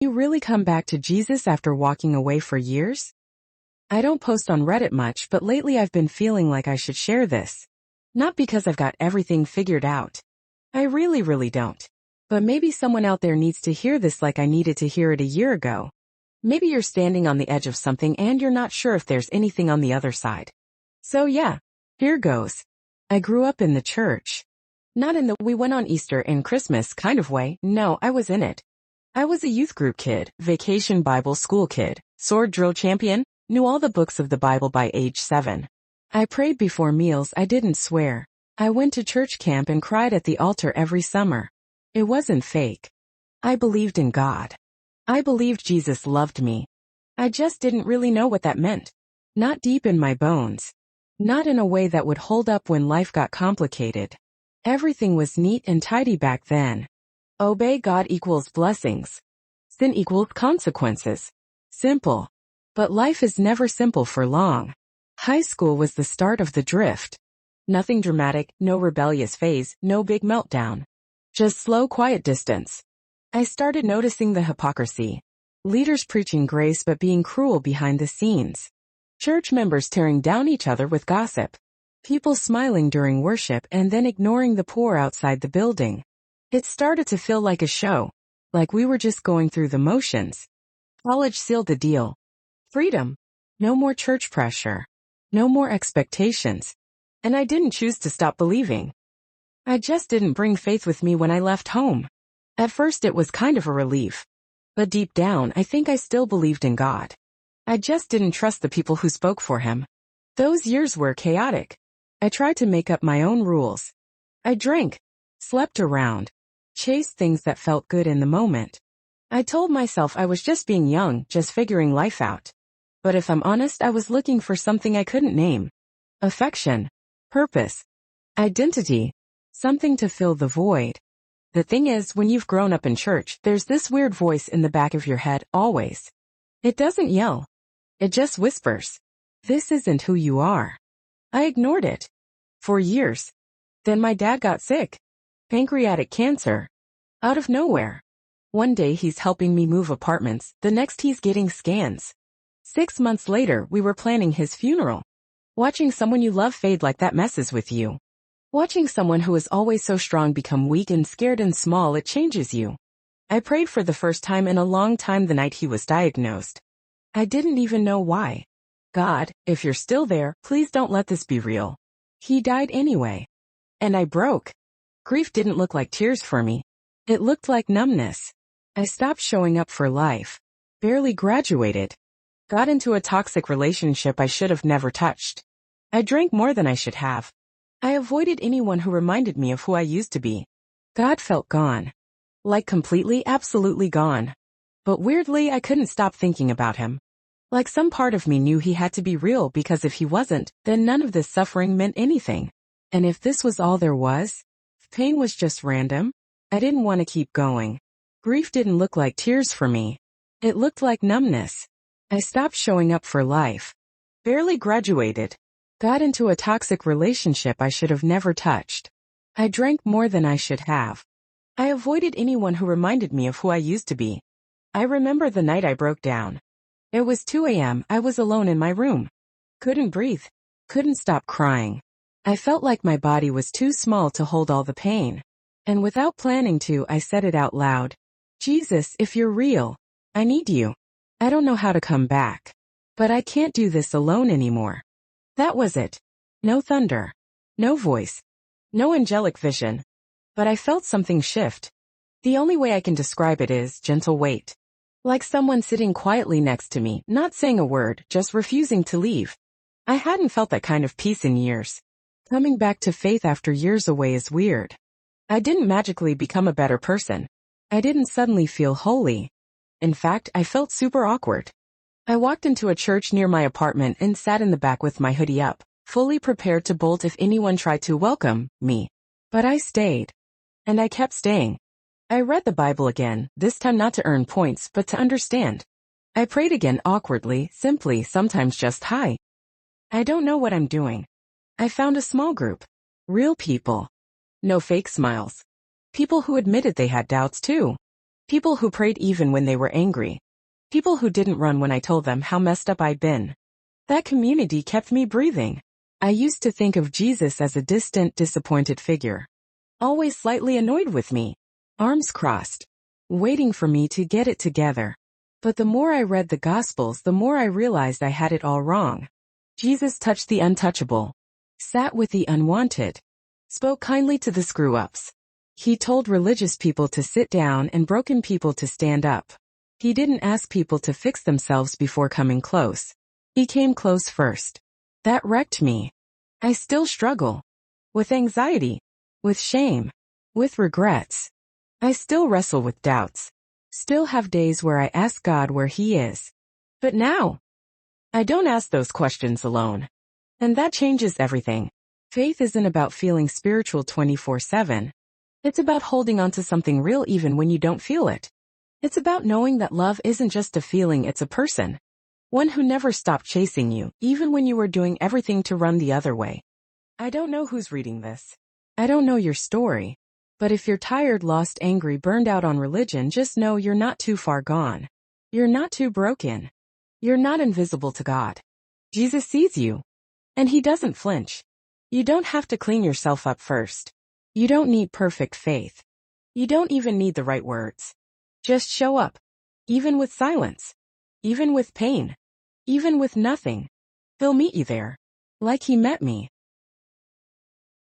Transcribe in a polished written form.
You really come back to Jesus after walking away for years? I don't post on Reddit much, but lately I've been feeling like I should share this. Not because I've got everything figured out. I really don't. But maybe someone out there needs to hear this like I needed to hear it a year ago. Maybe you're standing on the edge of something and you're not sure if there's anything on the other side. So yeah, here goes. I grew up in the church. Not in the we went on Easter and Christmas kind of way, no, I was in it. I was a youth group kid, vacation Bible school kid, sword drill champion, knew all the books of the Bible by age 7. I prayed before meals, I didn't swear. I went to church camp and cried at the altar every summer. It wasn't fake. I believed in God. I believed Jesus loved me. I just didn't really know what that meant. Not deep in my bones. Not in a way that would hold up when life got complicated. Everything was neat and tidy back then. Obey God equals blessings. Sin equals consequences. Simple. But life is never simple for long. High school was the start of the drift. Nothing dramatic, no rebellious phase, no big meltdown. Just slow, quiet distance. I started noticing the hypocrisy. Leaders preaching grace but being cruel behind the scenes. Church members tearing down each other with gossip. People smiling during worship and then ignoring the poor outside the building. It started to feel like a show. Like we were just going through the motions. College sealed the deal. Freedom. No more church pressure. No more expectations. And I didn't choose to stop believing. I just didn't bring faith with me when I left home. At first it was kind of a relief. But deep down I think I still believed in God. I just didn't trust the people who spoke for him. Those years were chaotic. I tried to make up my own rules. I drank, slept around, chased things that felt good in the moment. I told myself I was just being young, just figuring life out. But if I'm honest, I was looking for something I couldn't name. Affection, purpose, identity, something to fill the void. The thing is, when you've grown up in church, there's this weird voice in the back of your head, always. It doesn't yell. It just whispers. This isn't who you are. I ignored it. For years. Then my dad got sick. Pancreatic cancer. Out of nowhere. One day he's helping me move apartments, the next he's getting scans. 6 months later, we were planning his funeral. Watching someone you love fade like that messes with you. Watching someone who is always so strong become weak and scared and small, it changes you. I prayed for the first time in a long time the night he was diagnosed. I didn't even know why. God, if you're still there, please don't let this be real. He died anyway. And I broke. Grief didn't look like tears for me. It looked like numbness. I stopped showing up for life. Barely graduated. Got into a toxic relationship I should have never touched. I drank more than I should have. I avoided anyone who reminded me of who I used to be. God felt gone. Like completely, absolutely gone. But weirdly, I couldn't stop thinking about him. Like some part of me knew he had to be real because if he wasn't, then none of this suffering meant anything. And if this was all there was, if pain was just random, I didn't want to keep going. Grief didn't look like tears for me. It looked like numbness. I stopped showing up for life. Barely graduated. Got into a toxic relationship I should have never touched. I drank more than I should have. I avoided anyone who reminded me of who I used to be. I remember the night I broke down. It was 2 a.m. I was alone in my room. Couldn't breathe. Couldn't stop crying. I felt like my body was too small to hold all the pain. And without planning to, I said it out loud. Jesus, if you're real, I need you. I don't know how to come back. But I can't do this alone anymore. That was it. No thunder. No voice. No angelic vision. But I felt something shift. The only way I can describe it is gentle weight. Like someone sitting quietly next to me, not saying a word, just refusing to leave. I hadn't felt that kind of peace in years. Coming back to faith after years away is weird. I didn't magically become a better person. I didn't suddenly feel holy. In fact, I felt super awkward. I walked into a church near my apartment and sat in the back with my hoodie up, fully prepared to bolt if anyone tried to welcome me. But I stayed. And I kept staying. I read the Bible again, this time not to earn points but to understand. I prayed again awkwardly, simply, sometimes just hi. I don't know what I'm doing. I found a small group. Real people. No fake smiles. People who admitted they had doubts too. People who prayed even when they were angry. People who didn't run when I told them how messed up I'd been. That community kept me breathing. I used to think of Jesus as a distant, disappointed figure. Always slightly annoyed with me. Arms crossed. Waiting for me to get it together. But the more I read the Gospels, the more I realized I had it all wrong. Jesus touched the untouchable. Sat with the unwanted. Spoke kindly to the screw-ups. He told religious people to sit down and broken people to stand up. He didn't ask people to fix themselves before coming close. He came close first. That wrecked me. I still struggle. With anxiety. With shame. With regrets. I still wrestle with doubts. Still have days where I ask God where He is. But now, I don't ask those questions alone. And that changes everything. Faith isn't about feeling spiritual 24/7. It's about holding on to something real even when you don't feel it. It's about knowing that love isn't just a feeling, it's a person. One who never stopped chasing you, even when you were doing everything to run the other way. I don't know who's reading this. I don't know your story. But if you're tired, lost, angry, burned out on religion, just know you're not too far gone. You're not too broken. You're not invisible to God. Jesus sees you. And He doesn't flinch. You don't have to clean yourself up first. You don't need perfect faith. You don't even need the right words. Just show up. Even with silence. Even with pain. Even with nothing. He'll meet you there. Like He met me.